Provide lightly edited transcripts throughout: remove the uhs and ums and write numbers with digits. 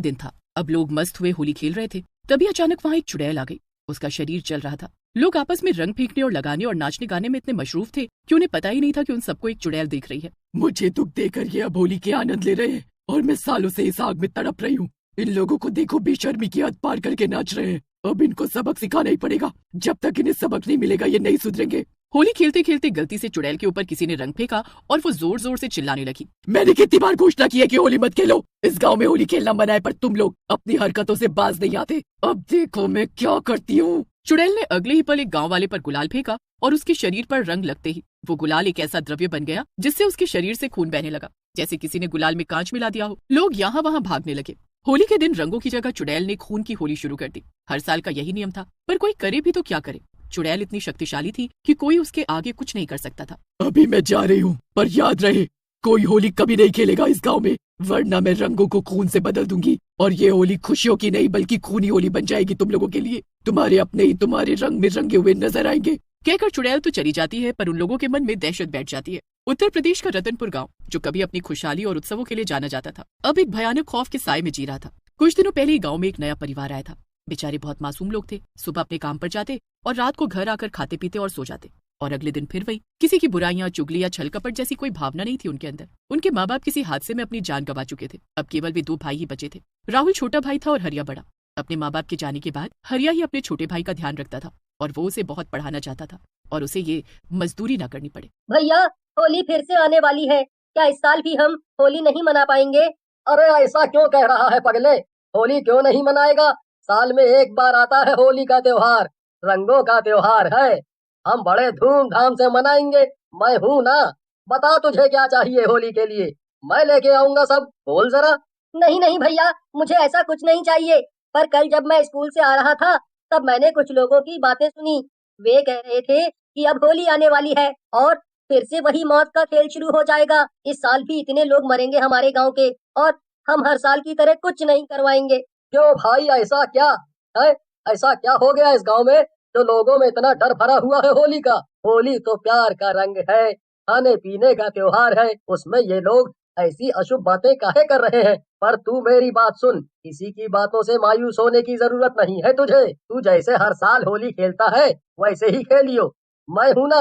दिन था। अब लोग मस्त हुए होली खेल रहे थे। तभी अचानक वहाँ एक चुड़ैल आ गई। उसका शरीर जल रहा था। लोग आपस में रंग फेंकने और लगाने और नाचने गाने में इतने मशरूफ थे कि उन्हें पता ही नहीं था कि उन सबको एक चुड़ैल देख रही है। मुझे दुख देकर ये अब होली के आनंद ले रहे हैं और मैं सालों से इस आग में तड़प रही हूँ। इन लोगों को देखो, बेशर्मी की हद पार करके नाच रहे हैं। अब इनको सबक सिखाना ही पड़ेगा। जब तक इन्हें सबक नहीं मिलेगा ये नहीं सुधरेंगे। होली खेलते खेलते गलती से चुड़ैल के ऊपर किसी ने रंग फेंका और वो जोर जोर से चिल्लाने लगी। मैंने कितनी बार घोषणा की है कि होली मत खेलो। इस गांव में होली खेलना मना है, पर तुम लोग अपनी हरकतों से बाज नहीं आते। अब देखो मैं क्या करती हूँ। चुड़ैल ने अगले ही पल एक गांव वाले पर गुलाल फेंका और उसके शरीर पर रंग लगते ही वो गुलाल एक ऐसा द्रव्य बन गया जिससे उसके शरीर से खून बहने लगा, जैसे किसी ने गुलाल में कांच मिला दिया हो। लोग यहाँ वहाँ भागने लगे। होली के दिन रंगों की जगह चुड़ैल ने खून की होली शुरू कर दी। हर साल का यही नियम था, पर कोई करे भी तो क्या करे। चुड़ैल इतनी शक्तिशाली थी कि कोई उसके आगे कुछ नहीं कर सकता था। अभी मैं जा रही हूँ, पर याद रहे कोई होली कभी नहीं खेलेगा इस गांव में, वरना मैं रंगों को खून से बदल दूंगी और ये होली खुशियों की नहीं बल्कि खूनी होली बन जाएगी तुम लोगों के लिए। तुम्हारे अपने ही तुम्हारे रंग में रंगे हुए नजर आएंगे। कहकर चुड़ैल तो चली जाती है, पर उन लोगों के मन में दहशत बैठ जाती है। उत्तर प्रदेश का रतनपुर गांव, जो कभी अपनी खुशहाली और उत्सवों के लिए जाना जाता था, अब एक भयानक खौफ के साए में जी रहा था। कुछ दिनों पहले ही गांव में एक नया परिवार आया था। बेचारे बहुत मासूम लोग थे। सुबह अपने काम पर जाते और रात को घर आकर खाते पीते और सो जाते, और अगले दिन फिर वही। किसी की बुराइयां, चुगली या छल कपट जैसी कोई भावना नहीं थी उनके अंदर। उनके माँ बाप किसी हादसे में अपनी जान गंवा चुके थे। अब केवल वे 2 भाई ही बचे थे। राहुल छोटा भाई था और हरिया बड़ा। अपने माँ बाप के जाने के बाद हरिया ही अपने छोटे भाई का ध्यान रखता था और वो उसे बहुत पढ़ाना चाहता था और उसे ये मजदूरी न करनी पड़े। भैया, होली फिर से आने वाली है, क्या इस साल भी हम होली नहीं मना पाएंगे? अरे ऐसा क्यों कह रहा है पगले? होली क्यों नहीं मनाएगा? साल में एक बार आता है होली का त्योहार, रंगों का त्योहार है। हम बड़े धूमधाम से मनाएंगे। मैं हूँ ना। बता तुझे क्या चाहिए होली के लिए, मैं लेके आऊंगा सब। बोल जरा। नहीं नहीं भैया, मुझे ऐसा कुछ नहीं चाहिए। पर कल जब मैं स्कूल से आ रहा था तब मैंने कुछ लोगों की बातें सुनी। वे कह रहे थे कि अब होली आने वाली है और फिर से वही मौत का खेल शुरू हो जाएगा। इस साल भी इतने लोग मरेंगे हमारे गांव के, और हम हर साल की तरह कुछ नहीं करवाएंगे। क्यों भाई, ऐसा क्या है? ऐसा क्या हो गया इस गांव में जो लोगों में इतना डर भरा हुआ है होली का? होली तो प्यार का रंग है, खाने पीने का त्योहार है। उसमें ये लोग ऐसी अशुभ बातें काहे कर रहे हैं? पर तू मेरी बात सुन, किसी की बातों से मायूस होने की जरूरत नहीं है तुझे। तू जैसे हर साल होली खेलता है वैसे ही खेलियो। मैं हूं ना,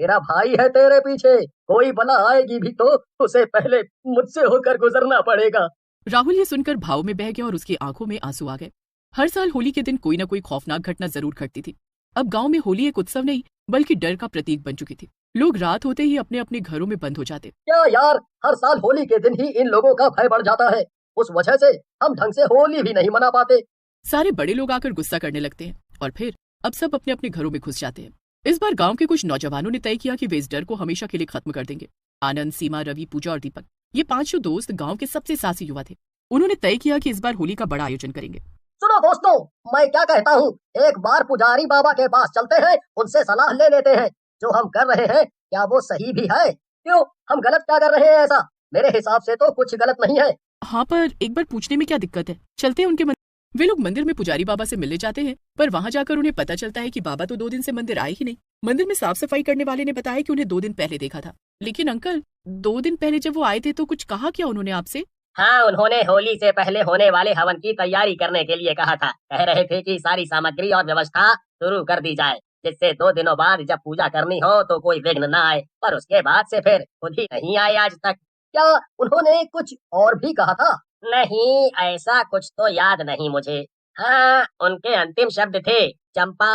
तेरा भाई है तेरे पीछे। कोई बला आएगी भी तो उसे पहले मुझसे होकर गुजरना पड़ेगा। राहुल ये सुनकर भाव में बह गया और उसकी आंखों में आंसू आ गए। हर साल होली के दिन कोई न कोई खौफनाक घटना जरूर घटती थी। अब गांव में होली एक उत्सव नहीं बल्कि डर का प्रतीक बन चुकी थी। लोग रात होते ही अपने अपने घरों में बंद हो जाते। क्या यार, हर साल होली के दिन ही इन लोगों का भय बढ़ जाता है। उस वजह से हम ढंग से होली भी नहीं मना पाते। सारे बड़े लोग आकर गुस्सा करने लगते हैं और फिर अब सब अपने अपने घरों में घुस जाते हैं। इस बार गांव के कुछ नौजवानों ने तय किया कि वे इस डर को हमेशा के लिए खत्म कर देंगे। आनंद, सीमा, रवि, पूजा और दीपक, ये 5 दोस्त गांव के सबसे साहसी युवा थे। उन्होंने तय किया कि इस बार होली का बड़ा आयोजन करेंगे। सुनो दोस्तों, मैं क्या कहता हूँ, एक बार पुजारी बाबा के पास चलते हैं, उनसे सलाह ले लेते हैं। जो हम कर रहे हैं क्या वो सही भी है? क्यों, हम गलत क्या कर रहे हैं? ऐसा मेरे हिसाब से तो कुछ गलत नहीं है। हाँ, पर एक बार पूछने में क्या दिक्कत है? चलते हैं उनके मंदिर। वे लोग मंदिर में पुजारी बाबा से मिलने जाते हैं, पर वहाँ जाकर उन्हें पता चलता है कि बाबा तो 2 दिन से मंदिर आए ही नहीं। मंदिर में साफ सफाई करने वाले ने बताया कि उन्हें 2 दिन पहले देखा था। लेकिन अंकल, 2 दिन पहले जब वो आए थे तो कुछ कहा क्या उन्होंने आपसे? हाँ, उन्होंने होली से पहले होने वाले हवन की तैयारी करने के लिए कहा था। कह रहे थे कि सारी सामग्री और व्यवस्था शुरू कर दी जाए, जिससे 2 दिनों बाद जब पूजा करनी हो तो कोई विघ्न न आए। पर उसके बाद से फिर खुद ही नहीं आए आज तक। क्या उन्होंने कुछ और भी कहा था? नहीं, ऐसा कुछ तो याद नहीं मुझे। हाँ, उनके अंतिम शब्द थे, चंपा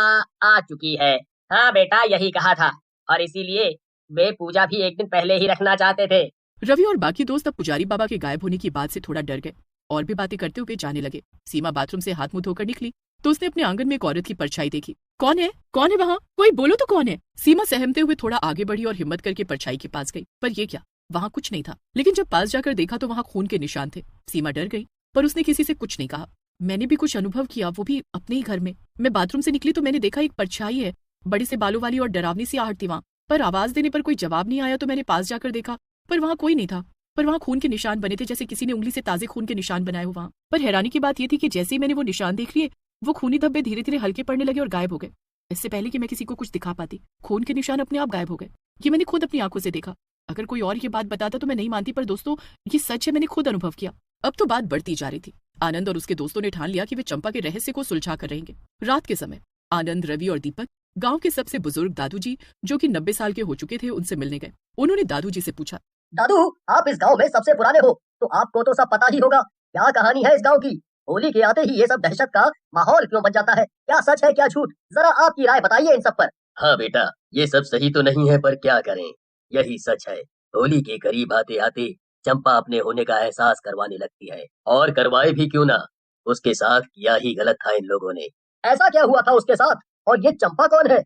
आ चुकी है। हाँ बेटा, यही कहा था, और इसीलिए वे पूजा भी एक दिन पहले ही रखना चाहते थे। रवि और बाकी दोस्त अब पुजारी बाबा के गायब होने की बात से थोड़ा डर गए और भी बातें करते हुए जाने लगे। सीमा बाथरूम से हाथ मुंह धोकर निकली तो उसने अपने आंगन में एक औरत की परछाई देखी। कौन है? कौन है वहाँ? कोई बोलो तो कौन है? सीमा सहमते हुए थोड़ा आगे बढ़ी और हिम्मत करके परछाई के पास गई, पर ये क्या, वहाँ कुछ नहीं था। लेकिन जब पास जाकर देखा तो वहाँ खून के निशान थे। सीमा डर गई, पर उसने किसी से कुछ नहीं कहा। मैंने भी कुछ अनुभव किया, वो भी अपने ही घर में। मैं बाथरूम से निकली तो मैंने देखा एक परछाई है, बड़े से बालों वाली, और डरावनी सी आहट थी वहाँ। पर आवाज देने पर कोई जवाब नहीं आया तो मैंने पास जाकर देखा, पर वहाँ कोई नहीं था। पर वहाँ खून के निशान बने थे, जैसे किसी ने उंगली से ताजे खून के निशान बनाए हो वहाँ। पर हैरानी की बात ये थी कि जैसे ही मैंने वो निशान देख लिए, वो खूनी धब्बे धीरे धीरे हल्के पड़ने लगे और गायब हो गए। इससे पहले कि मैं किसी को कुछ दिखा पाती, खून के निशान अपने आप गायब हो गए। ये मैंने खुद अपनी आंखों से देखा। अगर कोई और ये बात बताता तो मैं नहीं मानती, पर दोस्तों ये सच है, मैंने खुद अनुभव किया। अब तो बात बढ़ती जा रही थी। आनंद और उसके दोस्तों ने ठान लिया कि वे चंपा के रहस्य को सुलझा कर रहेंगे। रात के समय आनंद, रवि और दीपक गांव के सबसे बुजुर्ग दादूजी, जो कि 90 साल के हो चुके थे, उनसे मिलने गए। उन्होंने दादूजी से पूछा, दादू, आप इस गांव में सबसे पुराने हो, तो आपको तो सब पता ही होगा। क्या कहानी है इस गांव की? होली के आते ही ये सब दहशत का माहौल क्यों बन जाता है? क्या सच है क्या झूठ? जरा आपकी राय बताइए इन सब पर। हाँ बेटा, ये सब सही तो नहीं है, पर क्या करें, यही सच है। होली के करीब आते आते चंपा अपने होने का एहसास करवाने लगती है, और करवाए भी क्यों ना, उसके साथ किया ही गलत था इन लोगों ने। ऐसा क्या हुआ था उसके साथ? और ये चंपा कौन है?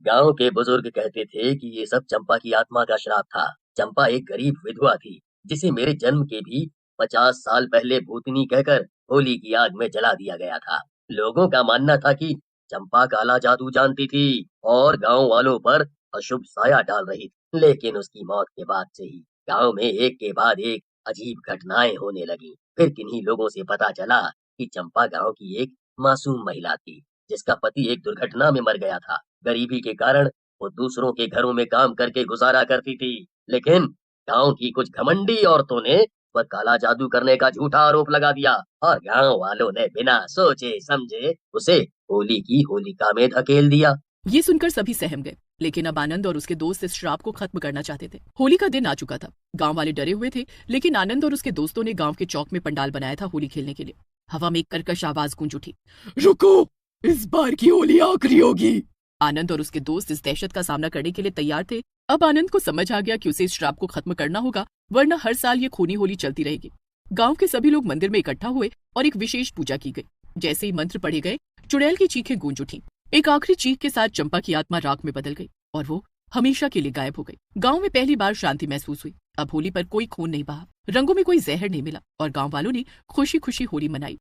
गांव के बुजुर्ग कहते थे कि ये सब चंपा की आत्मा का श्राप था। चंपा एक गरीब विधवा थी, जिसे मेरे जन्म के भी 50 साल पहले भूतनी कहकर होली की आग में जला दिया गया था। लोगों का मानना था कि चंपा काला जादू जानती थी और गांव वालों पर अशुभ साया डाल रही थी। लेकिन उसकी मौत के बाद से ही गांव में एक के बाद एक अजीब घटनाएं होने लगी। फिर किन्हीं लोगों से पता चला कि चंपा गांव की एक मासूम महिला थी, जिसका पति एक दुर्घटना में मर गया था। गरीबी के कारण वो दूसरों के घरों में काम करके गुजारा करती थी, लेकिन गांव की कुछ घमंडी औरतों ने पर काला जादू करने का झूठा आरोप लगा दिया, और गांव वालों ने बिना सोचे समझे उसे होली की होलिका में धकेल दिया। ये सुनकर सभी सहम गए, लेकिन अब आनंद और उसके दोस्त इस श्राप को खत्म करना चाहते थे। होली का दिन आ चुका था। गांव वाले डरे हुए थे, लेकिन आनंद और उसके दोस्तों ने गांव के चौक में पंडाल बनाया था होली खेलने के लिए। हवा में एक कर्कश आवाज गूंज उठी, रुको, इस बार की होली आखिरी होगी। आनंद और उसके दोस्त इस दहशत का सामना करने के लिए तैयार थे। अब आनंद को समझ आ गया कि उसे इस श्राप को खत्म करना होगा, वरना हर साल ये खूनी होली चलती रहेगी। गांव के सभी लोग मंदिर में इकट्ठा हुए और एक विशेष पूजा की गई। जैसे ही मंत्र पढ़े गए, चुड़ैल की चीखें गूंज उठी। एक आखिरी चीख के साथ चंपा की आत्मा राख में बदल गई और वो हमेशा के लिए गायब हो गई। गांव में पहली बार शांति महसूस हुई। अब होली पर कोई खून नहीं बहा, रंगों में कोई जहर नहीं मिला और गांव वालों ने खुशी खुशी होली मनाई।